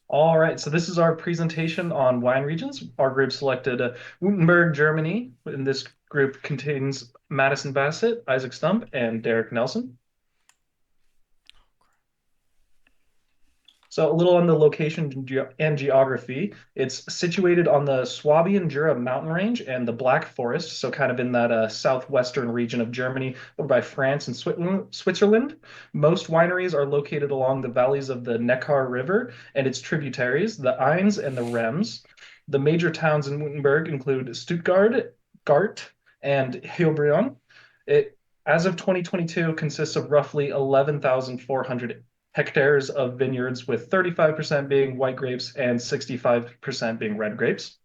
All right, so this is our presentation on wine regions. Our group selected Wurttemberg, Germany, and this group contains Madison Bassett, Isaac Stump, and Derek Nelson. So a little on the location and geography. It's situated on the Swabian Jura mountain range and the Black Forest, so kind of in that southwestern region of Germany, over by France and Switzerland. Most wineries are located along the valleys of the Neckar River and its tributaries, the Eins and the Rems. The major towns in Württemberg include Stuttgart, Gart, and Heilbronn. It, as of 2022, consists of roughly 11,400 hectares of vineyards, with 35% being white grapes and 65% being red grapes.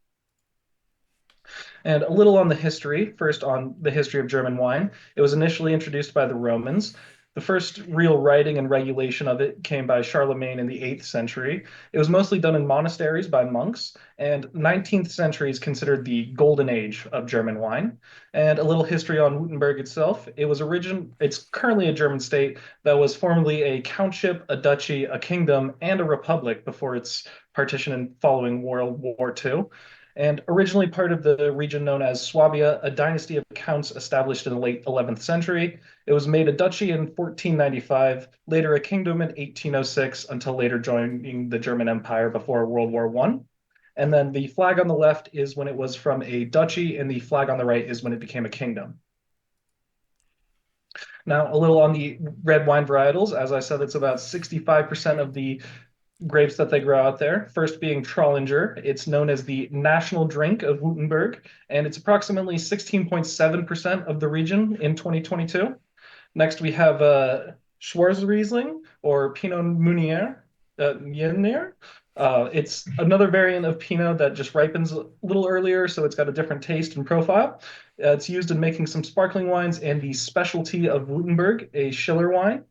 And a little on the history. First, on the history of German wine. It was initially introduced by the Romans. The first real writing and regulation of it came by Charlemagne in the 8th century. It was mostly done in monasteries by monks, and 19th century is considered the golden age of German wine. And a little history on Württemberg itself. It's currently a German state that was formerly a countship, a duchy, a kingdom, and a republic before its partition and following World War II, and originally part of the region known as Swabia, a dynasty of counts established in the late 11th century. It was made a duchy in 1495, later a kingdom in 1806, until later joining the German Empire before World War One. And then the flag on the left is when it was from a duchy, and the flag on the right is when it became a kingdom. Now, a little on the red wine varietals. As I said, it's about 65% of the grapes that they grow out there. First being Trollinger. It's known as the national drink of Württemberg, and it's approximately 16.7% of the region in 2022. Next, we have Schwarzriesling or Pinot Meunier. It's another variant of Pinot that just ripens a little earlier, so it's got a different taste and profile. It's used in making some sparkling wines and the specialty of Württemberg, a Schiller wine,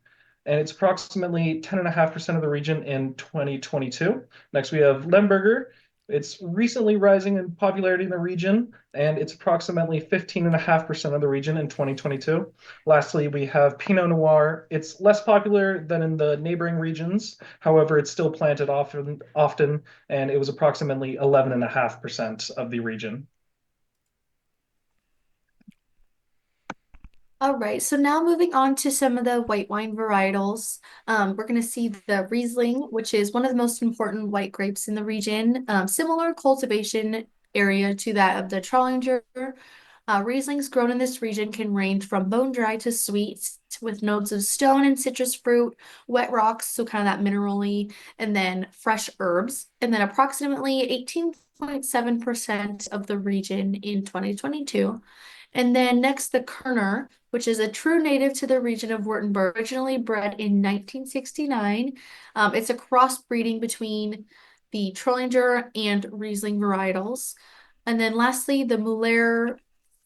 and it's approximately 10.5% of the region in 2022. Next, we have Lemberger. It's recently rising in popularity in the region, and it's approximately 15.5% of the region in 2022. Lastly, we have Pinot Noir. It's less popular than in the neighboring regions. However, it's still planted often, and it was approximately 11.5% of the region. All right, so now moving on to some of the white wine varietals. We're going to see the Riesling, which is one of the most important white grapes in the region. Similar cultivation area to that of the Trollinger. Rieslings grown in this region can range from bone dry to sweet, with notes of stone and citrus fruit, wet rocks, so kind of that minerally, and then fresh herbs. And then approximately 18.7% of the region in 2022. And then next, the Kerner, which is a true native to the region of Wurttemberg, originally bred in 1969. It's a crossbreeding between the Trollinger and Riesling varietals. And then lastly, the Muller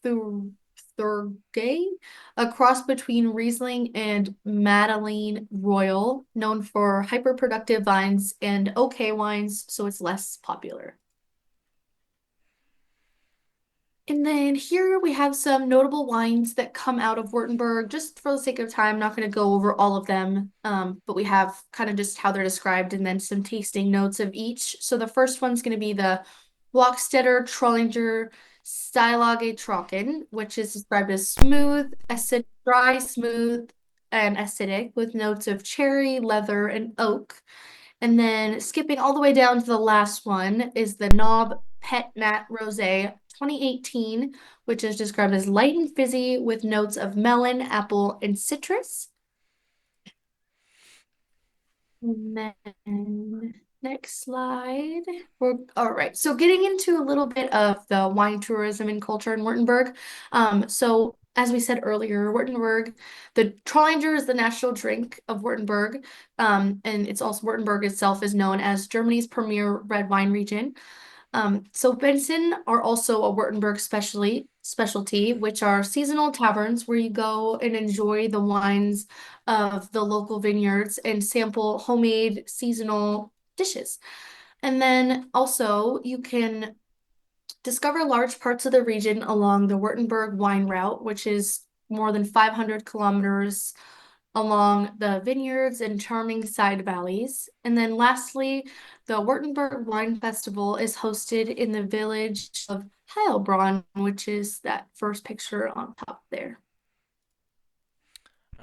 Thurgay, a cross between Riesling and Madeleine Royal, known for hyperproductive vines and okay wines, so it's less popular. And then here we have some notable wines that come out of Wurttemberg. Just for the sake of time, I'm not going to go over all of them, but we have kind of just how they're described and then some tasting notes of each. So the first one's going to be the Blockstetter Trollinger Stillage Trocken, which is described as smooth, acid, dry, smooth, and acidic with notes of cherry, leather, and oak. And then skipping all the way down to the last one is the Knob Pet Nat Rosé 2018, which is described as light and fizzy with notes of melon, apple, and citrus. And then next slide. All right. So getting into a little bit of the wine tourism and culture in Wurttemberg. So as we said earlier, Wurttemberg, the Trollinger is the national drink of Wurttemberg. And it's also Wurttemberg itself is known as Germany's premier red wine region. So Benson are also a Wurttemberg specialty, which are seasonal taverns where you go and enjoy the wines of the local vineyards and sample homemade seasonal dishes. And then also you can discover large parts of the region along the Wurttemberg wine route, which is more than 500 kilometers along the vineyards and charming side valleys. And then lastly, the Wurttemberg Wine Festival is hosted in the village of Heilbronn, which is that first picture on top there.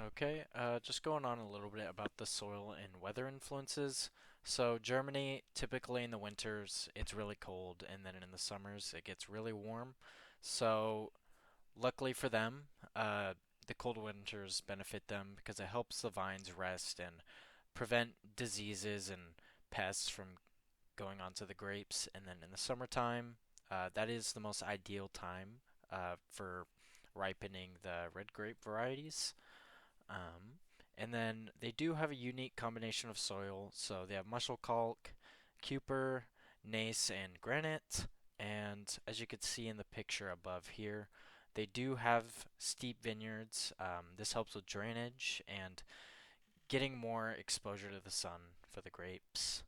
Okay, just going on a little bit about the soil and weather influences. So Germany, typically in the winters, it's really cold, and then in the summers, it gets really warm. So luckily for them, the cold winters benefit them because it helps the vines rest and prevent diseases and pests from going onto the grapes. And then in the summertime, that is the most ideal time for ripening the red grape varieties. Um, and then they do have a unique combination of soil. So they have muschelkalk, Kuper, gneiss, and granite. And as you can see in the picture above here, they do have steep vineyards. This helps with drainage and getting more exposure to the sun for the grapes.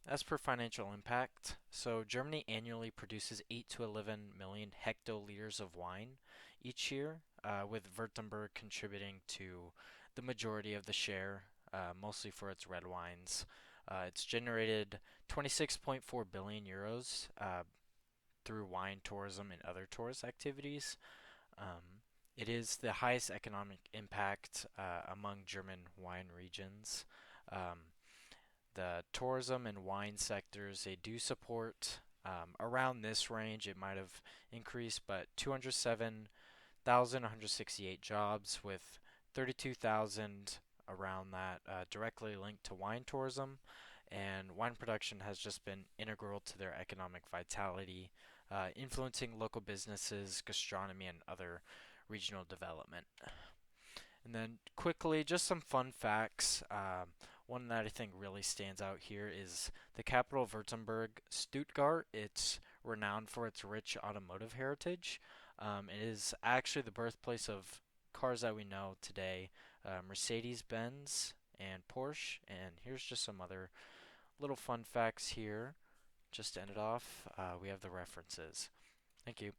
As per financial impact, so Germany annually produces 8 to 11 million hectoliters of wine each year, with Württemberg contributing to the majority of the share, mostly for its red wines. It's generated 26.4 billion euros through wine tourism and other tourist activities. It is the highest economic impact among German wine regions. Um, the tourism and wine sectors, they do support around this range. It might have increased, but 207,168 jobs with 32,000 around that directly linked to wine tourism. And wine production has just been integral to their economic vitality, influencing local businesses, gastronomy, and other regional development. And then quickly, just some fun facts. One that I think really stands out here is the capital of Württemberg, Stuttgart. It's renowned for its rich automotive heritage. It is actually the birthplace of cars that we know today, Mercedes-Benz and Porsche. And here's just some other little fun facts here. Just to end it off, we have the references. Thank you.